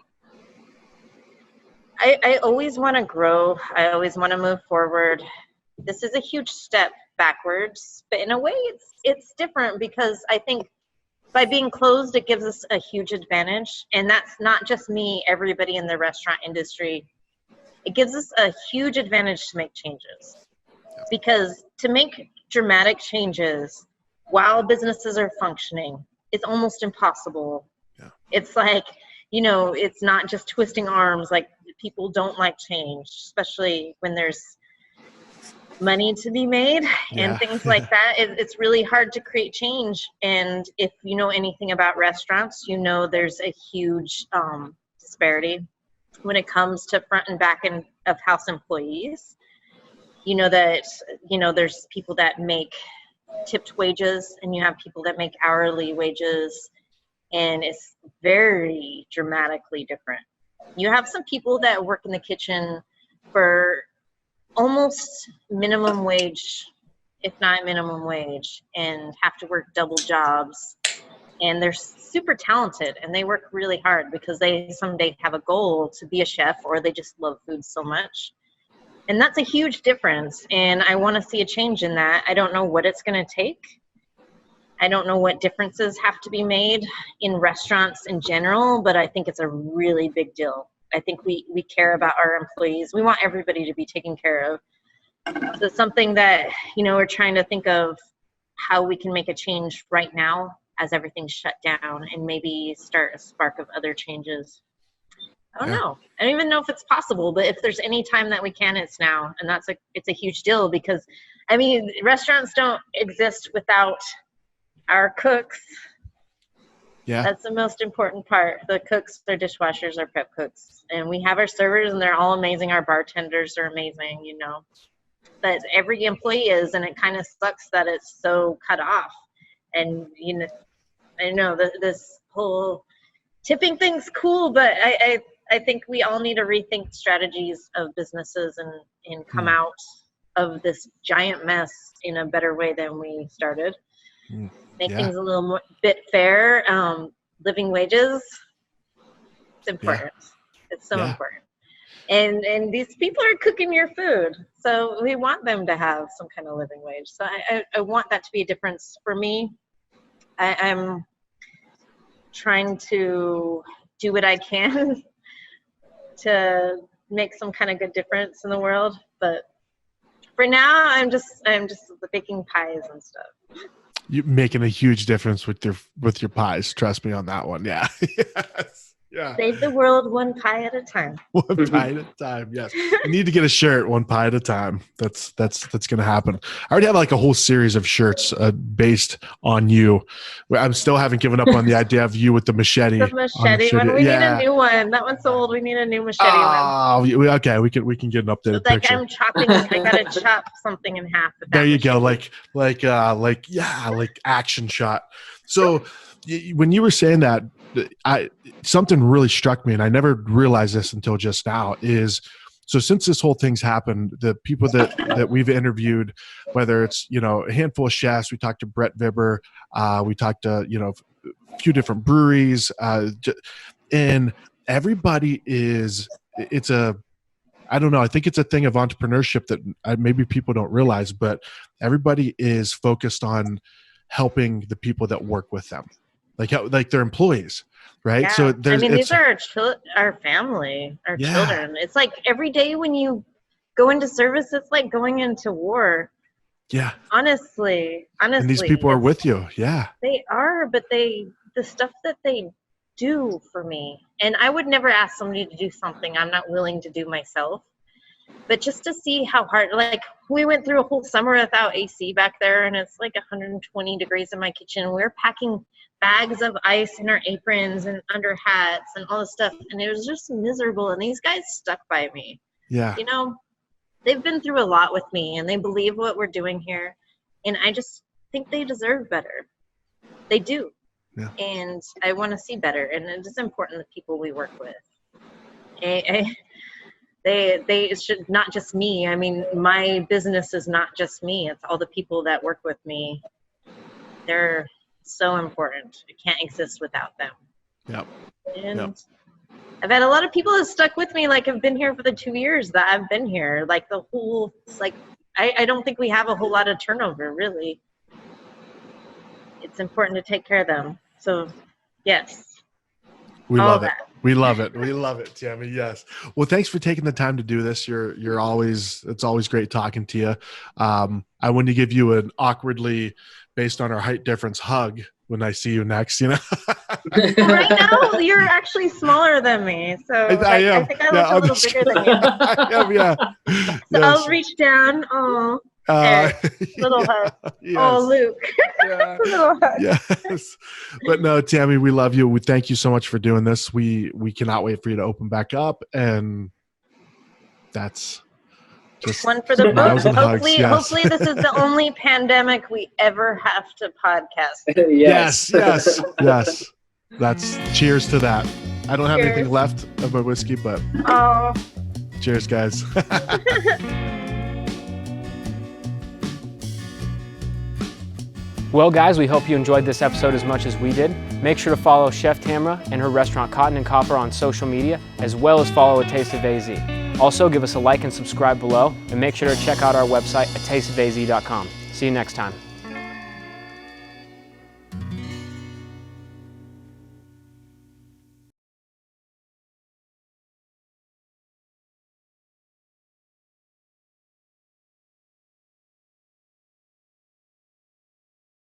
I always want to grow. I always want to move forward. This is a huge step backwards, but in a way it's different, because I think by being closed, it gives us a huge advantage. And that's not just me, everybody in the restaurant industry. It gives us a huge advantage to make changes, because to make dramatic changes while businesses are functioning is almost impossible. Yeah. It's like, it's not just twisting arms. Like, people don't like change, especially when there's money to be made and things like that. It's really hard to create change. And if you know anything about restaurants, there's a huge disparity when it comes to front and back end of house employees. There's people that make tipped wages, and you have people that make hourly wages, and it's very dramatically different. You have some people that work in the kitchen for almost minimum wage, if not minimum wage, and have to work double jobs. And they're super talented, and they work really hard because they someday have a goal to be a chef, or they just love food so much. And that's a huge difference. And I want to see a change in that. I don't know what it's going to take. I don't know what differences have to be made in restaurants in general, but I think it's a really big deal. I think we care about our employees. We want everybody to be taken care of. So something that, we're trying to think of how we can make a change right now as everything's shut down, and maybe start a spark of other changes. I don't know. I don't even know if it's possible, but if there's any time that we can, it's now. And it's a huge deal, because, restaurants don't exist without our cooks. Yeah. That's the most important part. The cooks, our dishwashers, our prep cooks. And we have our servers, and they're all amazing. Our bartenders are amazing, But every employee is, and it kind of sucks that it's so cut off. And, I know that this whole tipping thing's cool, but I think we all need to rethink strategies of businesses and come out of this giant mess in a better way than we started. Make things a little bit fair. Living wages, it's important. It's so important. And these people are cooking your food, so we want them to have some kind of living wage. So I want that to be a difference for me. I'm trying to do what I can to make some kind of good difference in the world, but for now, I'm just baking pies and stuff. You're making a huge difference with your pies. Trust me on that one. Yeah. Yes. Yeah. Save the world one pie at a time. One pie at a time. Yes. You need to get a shirt one pie at a time. That's going to happen. I already have like a whole series of shirts based on you. I still haven't given up on the idea of you with the machete. The machete one. We need a new one. That one's so old. We need a new machete one. Okay. We can get an updated picture. I'm chopping. I got to chop something in half. There you go. Like action shot. So when you were saying that, something really struck me, and I never realized this until just now, is so since this whole thing's happened, the people that we've interviewed, whether it's, a handful of chefs, we talked to Brett Vibber, we talked to, a few different breweries, and everybody I don't know, I think it's a thing of entrepreneurship that maybe people don't realize, but everybody is focused on helping the people that work with them. like they're employees, right? Yeah. So these are our family, our children. It's like every day when you go into service, it's like going into war. Yeah. Honestly. And these people are with you. Yeah. They are, but the stuff that they do for me, and I would never ask somebody to do something I'm not willing to do myself. But just to see how hard, like we went through a whole summer without AC back there, and it's like 120 degrees in my kitchen. We're packing bags of ice in our aprons and under hats and all this stuff, and it was just miserable. And these guys stuck by me. Yeah. You know, they've been through a lot with me, and they believe what we're doing here, and I just think they deserve better. They do. Yeah. And I want to see better, and it is important the people we work with. They should, not just me. I mean, my business is not just me. It's all the people that work with me. They're so important. It can't exist without them. Yep. And I've had a lot of people that stuck with me, like have been here for the 2 years that I've been here. Like the whole, it's like, I don't think we have a whole lot of turnover, really. It's important to take care of them. So, yes. We love it. We love it. We love it, Tammy. Yes. Well, thanks for taking the time to do this. It's always great talking to you. I want to give you an awkwardly, based on our height difference, hug when I see you next, you know? Right now, you're actually smaller than me. So I am. I think I look a little bigger than you. I am, yeah. So Yes. I'll reach down. Oh, little hug. Yes. Oh, Luke. Yeah. Little hug. Yes. But no, Tammy, we love you. We thank you so much for doing this. We cannot wait for you to open back up. And that's just one for the books. Hopefully this is the only pandemic we ever have to podcast. Yes. That's cheers to that. I don't have anything left of my whiskey, but cheers, guys. Well, guys, we hope you enjoyed this episode as much as we did. Make sure to follow Chef Tamara and her restaurant Cotton and Copper on social media, as well as follow A Taste of AZ. Also, give us a like and subscribe below, and make sure to check out our website at tasteofaz.com. See you next time.